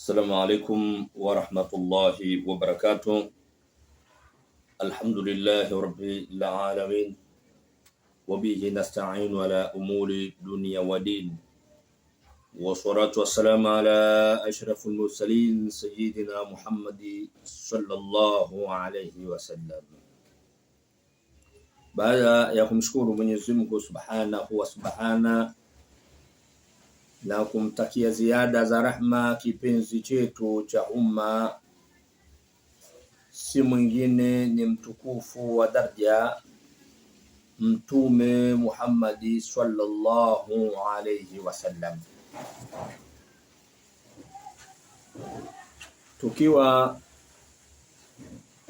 السلام عليكم ورحمة الله وبركاته. الحمد لله رب العالمين، وبه نستعين على أمور دنيا ودين، والصلاة والسلام على أشرف المرسلين سيدنا محمد صلى الله عليه وسلم. Baada ya kumshukuru Mwenyezi Mungu Subhanahu wa Subhana na kumtakia ziada za rahma kipenzi chetu cha umma, si mwingine ni mtukufu wa daraja Mtume Muhammadi sallallahu alayhi wasallam. Tukiwa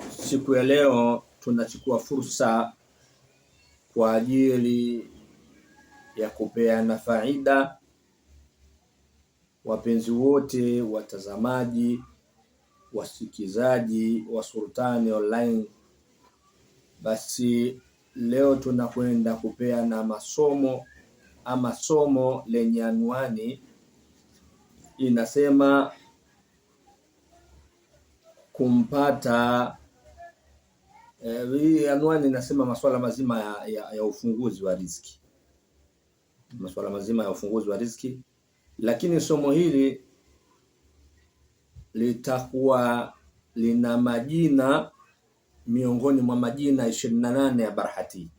siku ya leo tunachukua fursa kwa ajili ya kupeana faida wapenzi wote, watazamaji, wasikizaji wa Sultani Online. Basi leo tunakwenda kupeana masomo ama somo lenye anwani inasema kumpata anwani inasema masuala mazima ya ufunguzi wa riziki. Masuala mazima ya ufunguzi wa riziki. Lakini somo hili litakuwa lina majina miongoni mwa majina 28 ya Barhati.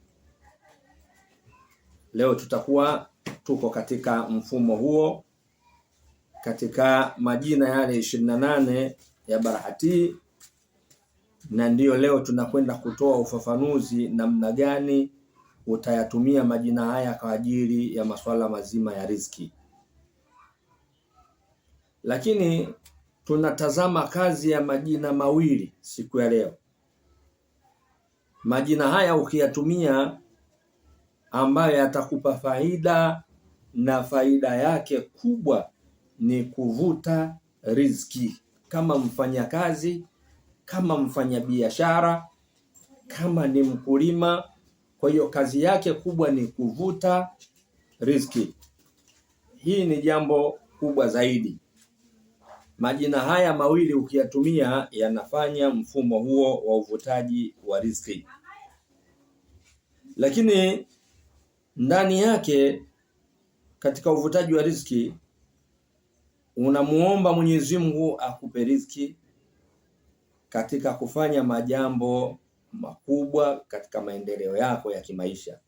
Leo tutakuwa tuko katika mfumo huo, katika majina yale 28 ya Barhati, na ndiyo leo tunakwenda kutoa ufafanuzi namna gani utayatumia majina haya kwa ajili ya masuala mazima ya riziki. Lakini tunatazama kazi ya majina mawili siku ya leo. Majina haya ukiyatumia, ambayo yatakupa faida, na faida yake kubwa ni kuvuta riziki. Kama mfanyakazi, kama mfanyabiashara, kama ni mkulima, kwa hiyo kazi yake kubwa ni kuvuta riziki. Hii ni jambo kubwa zaidi. Majina haya mawili ukiyatumia yanafanya mfumo huo wa uvutaji wa riziki. Lakini ndani yake, katika uvutaji wa riziki, unamuomba Mwenyezi Mungu akupe riziki katika kufanya majambo makubwa katika maendeleo yako ya kimaisha.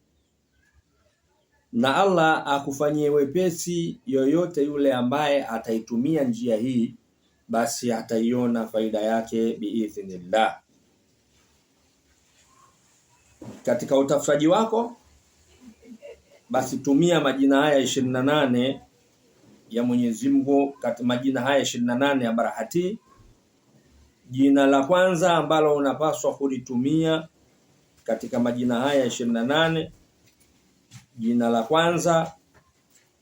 Na Allah akufanyie wepesi yoyote yule ambaye ataitumia njia hii, basi ataiona faida yake biidhnillah. Katika utafutaji wako, basi tumia majina haya 28 ya Mwenyezi Mungu. Katika majina haya 28 ya Barhati, jina la kwanza ambalo unapaswa kulitumia katika majina haya 28, jina la kwanza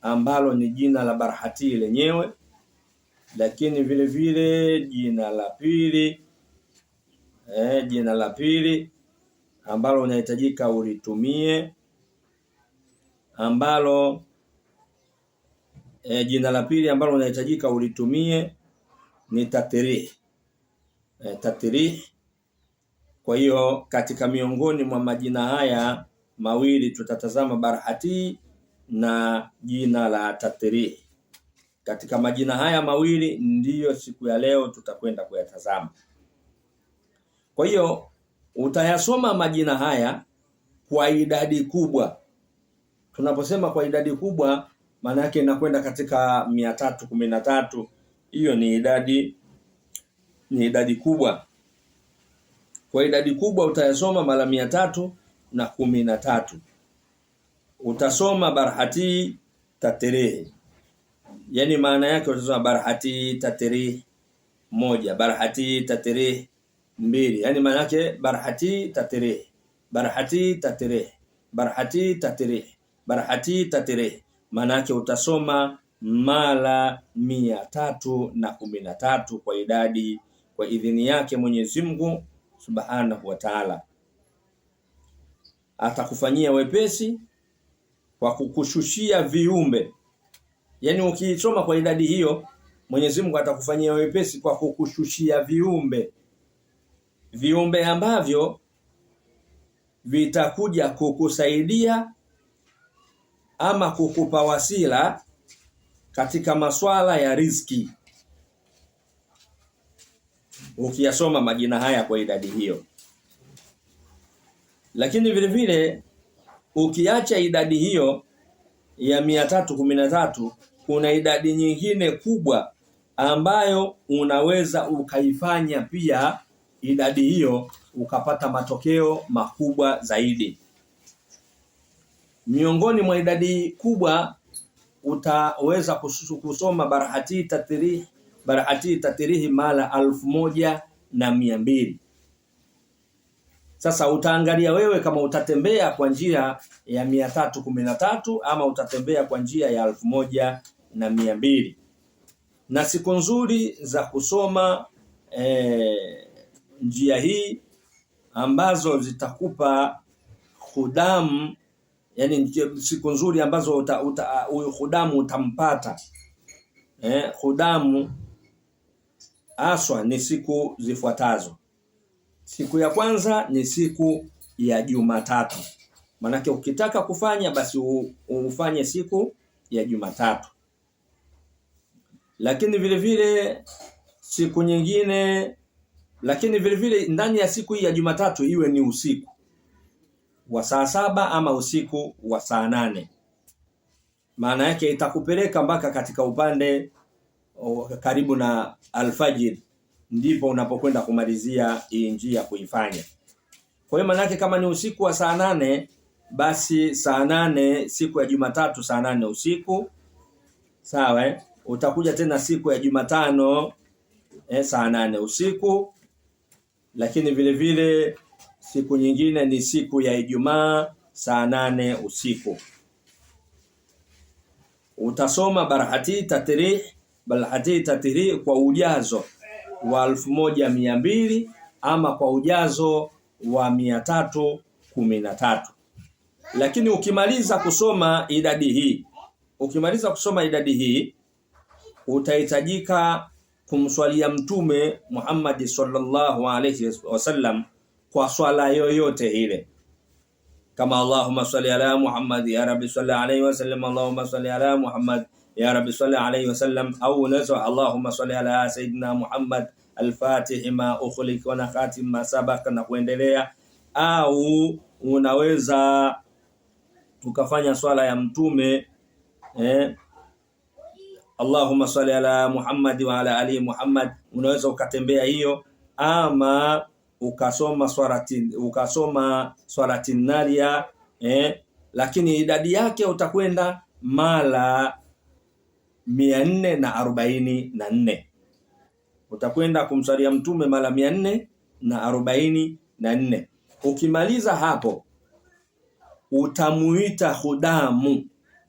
ambalo ni jina la Barhati lenyewe. Lakini vile vile jina la pili ambalo unahitajika ulitumie, ambalo jina la pili ambalo unahitajika ulitumie ni tatirih. Kwa hiyo katika miongoni mwa majina haya mawili tutatazama Barhati na jina la tatirih. Katika majina haya mawili ndiyo siku ya leo tutakwenda kuyatazama. Kwa hiyo utayasoma majina haya kwa idadi kubwa. Tunaposema kwa idadi kubwa, maana yake inakwenda katika 313. Hiyo ni idadi kubwa. Kwa idadi kubwa utayasoma mara 313. Utasoma Barhati tatirih. Yani maana yake utasoma Barhati tatirih 1, Barhati tatirih 2. Yani maana yake Barhati tatirih, Barhati tatirih, Barhati tatirih, Barhati tatirih. Maana yake utasoma mara 313 kwa idhini yake Mwenyezi Mungu Subhanahu wa Ta'ala. Atakufanyia wepesi kwa kukushushia viumbe. Yaani ukisoma kwa idadi hiyo Mwenyezi Mungu atakufanyia wepesi kwa kukushushia viumbe ambavyo vitakuja kukusaidia ama kukupa wasila katika maswala ya riziki, ukiyasoma majina haya kwa idadi hiyo. Lakini vile vile ukiacha idadi hiyo ya 313, kuna idadi nyingine kubwa ambayo unaweza ukaifanya pia idadi hiyo ukapata matokeo makubwa zaidi. Miongoni mwa idadi kubwa utaweza kusoma barahati tatrihi mala 1200. Sasa utaangalia wewe kama utatembea kwa njia ya 313 ama utatembea kwa njia ya 1200. Na siku nzuri za kusoma njia hii ambazo zitakupa hudamu, yani siku nzuri ambazo huyo hudamu utampata hudamu aswa ni siku zifuatazo. Siku ya kwanza ni siku ya Jumatatu. Manake ukitaka kufanya basi ufanye siku ya Jumatatu. Lakini vile vile siku nyingine, lakini vile vile ndani ya siku hii ya Jumatatu iwe ni usiku wa saa 7 ama usiku wa saa 8. Maana yake itakupeleka mpaka katika upande karibu na alfajiri, ndipo unapokwenda kumalizia hii njia kuifanya. Kwa hiyo maana yake kama ni usiku wa saa 8, basi saa 8 siku ya Jumatatu saa 8 usiku. Sawa utakuja tena siku ya Jumatano saa 8 usiku. Lakini vile vile siku nyingine ni siku ya Ijumaa saa 8 usiku. Utasoma barahati tatrih kwa ujazo wa 1200 ama kwa ujazo wa 313. Lakini ukimaliza kusoma idadi hii utahitajika kumswalia Mtume Muhammad sallallahu alayhi wasallam kwa swala yoyote ile, kama Allahumma salli ala Muhammad ya rabbi salli alayhi wasallam, Allahumma salli ala Muhammad ya rabbi salli alayhi wasallam, au unaweza Allahumma salli ala sayyidina Muhammad al-Fatih ma ukhliq wa khatim ma sabaq na kuendelea. Au unaweza ukafanya swala ya Mtume Allahumma salli ala Muhammad wa ala ali Muhammad, unaweza ukatembea hiyo, ama ukasoma swalatin naria lakini idadi yake utakwenda mara 444. Utakwenda kumswalia Mtume mara 444. Ukimaliza hapo utamuita hudamu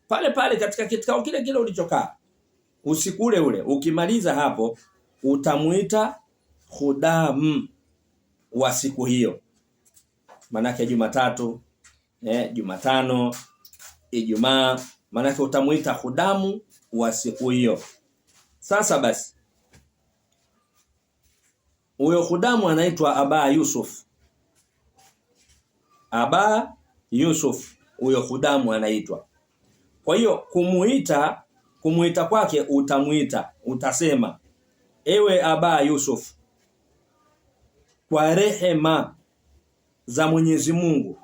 pale pale katika kitikao kile ulichokaa usiku ule. Ukimaliza hapo utamuita hudamu wa siku hiyo, manake Jumatatu, Jumatano, Ijumaa, manake utamuita hudamu wa siku hiyo. Sasa basi huyo hudamu anaitwa Aba Yusuf, huyo hudamu anaitwa. Kwa hiyo kumuita kwake utasema ewe Aba Yusuf, kwa rehema za Mwenyezi Mungu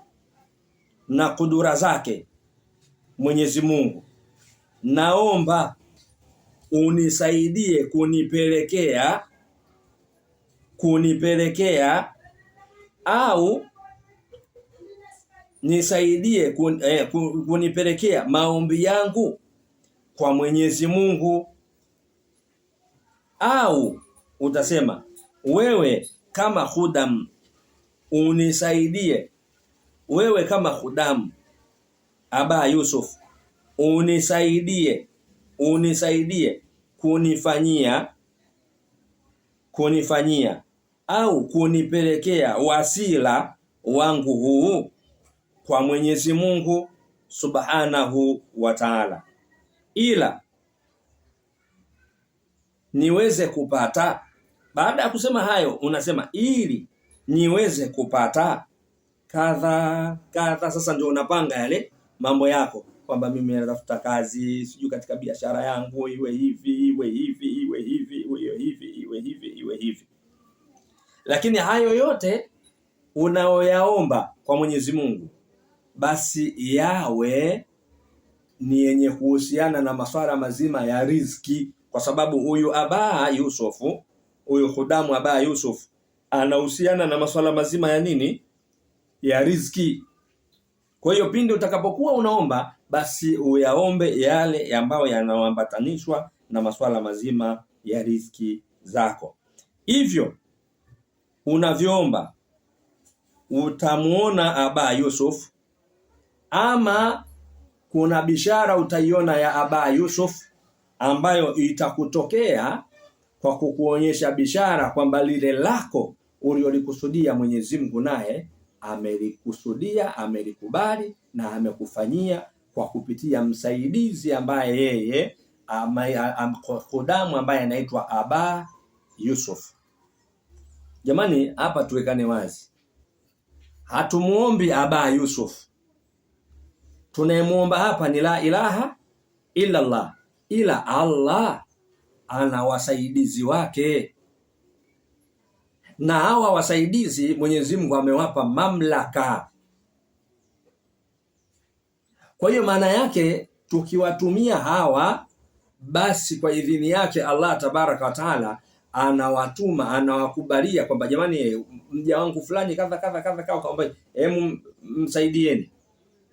na kudura zake Mwenyezi Mungu, naomba unisaidie kunipelekea au nisaidie kunipelekea maombi yangu kwa Mwenyezi Mungu. Au utasema wewe kama hudam unisaidie, wewe kama hudam Aba Yusuf unisaidie kunifanyia au kunipelekea wasila wangu huu kwa Mwenyezi Mungu Subhanahu wa Ta'ala. Ila niweze kupata. Baada ya kusema hayo unasema ili niweze kupata kadha kadha. Sasa ndio unapanga yale mambo yako kwamba mimi natafuta kazi, sijui katika biashara yangu iwe hivi, iwe hivi, iwe hivi, iwe hivi, iwe hivi, iwe hivi. Lakini hayo yote unaoyaomba kwa Mwenyezi Mungu basi yawe ni yenye kuhusiana na masuala mazima ya riziki, kwa sababu huyu Aba Yusufu, huyu khudamu Aba Yusuf anahusiana na masuala mazima ya nini? Ya riziki. Kwa hiyo pindi utakapokuwa unaomba basi uyaombe yale ambayo yanaambatanishwa na masuala mazima ya riziki zako. Hivyo unavyoomba utamuona Aba Yusuf, ama kuna bishara utaiona ya Aba Yusuf ambayo itakutokea kwa kukuonyesha bishara kwamba lile lako uliolikusudia Mwenyezi Mungu naye amelikusudia, amelikubali na amekufanyia kwa kupitia msaidizi ambaye yeye khudamu ambaye anaitwa Aba Yusuf. Jamani, hapa tuwekane wazi. Hatumuombi Aba Yusuf. Tunayemuomba hapa ni la ilaha illa Allah. Ila Allah ana wasaidizi wake. Na hawa wasaidizi Mwenyezi Mungu amewapa mamlaka. Kwa hiyo maana yake tukiwatumia hawa basi kwa idhini yake Allah tabaraka wa taala anawatuma, anawakubalia kwamba jamani, mja wangu fulani kadha kadha kadha kwamba msaidieni.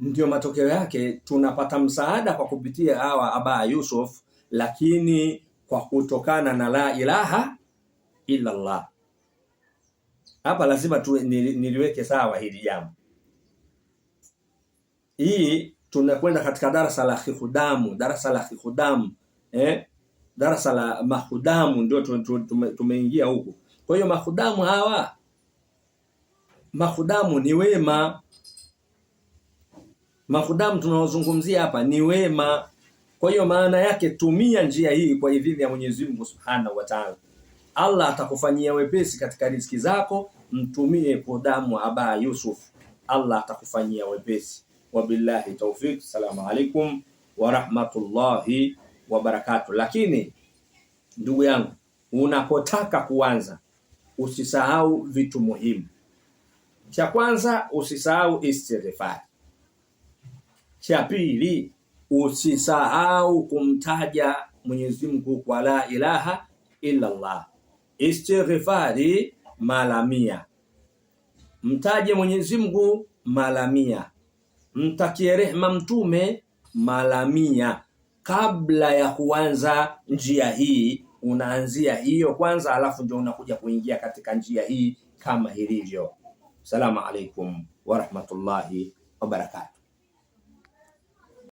Ndio matokeo yake tunapata msaada kwa kupitia hawa Aba Yusuf, lakini kwa kutokana na la ilaha illa Allah. Hapa lazima niliweke sawa hili jambo. Hii tunakwenda katika darasa la khudamu, darasa la mahudamu ndio tumeingia huko. Kwa hiyo mahudamu ni wema. Mahudamu tunaozungumzia hapa ni wema. Kwa hiyo maana yake tumia njia hii kwa idhini ya Mwenyezi Mungu Subhanahu wa Ta'ala. Allah atakufanyia wepesi katika riziki zako, mtumie khudamu Aba Yusuf. Allah atakufanyia wepesi. Wabillahi tawfik. Assalamu alaikum wa rahmatullahi wa barakatuh. Lakini ndugu yangu, unapotaka kuanza usisahau vitu muhimu. Cha kwanza, usisahau istighfar. Cha pili, usisahau kumtaja Mwenyezi Mungu kwa la ilaha illa Allah. Istighfari mara 100. Mtaje Mwenyezi Mungu mara 100. Mtakie rehema mtume mara 100. Kabla ya kuanza njia hii, unaanzia hiyo kwanza, alafu ndio unakuja kuingia katika njia hii kama ilivyo. Salamu alaikum wa rahmatullahi wa barakatuh.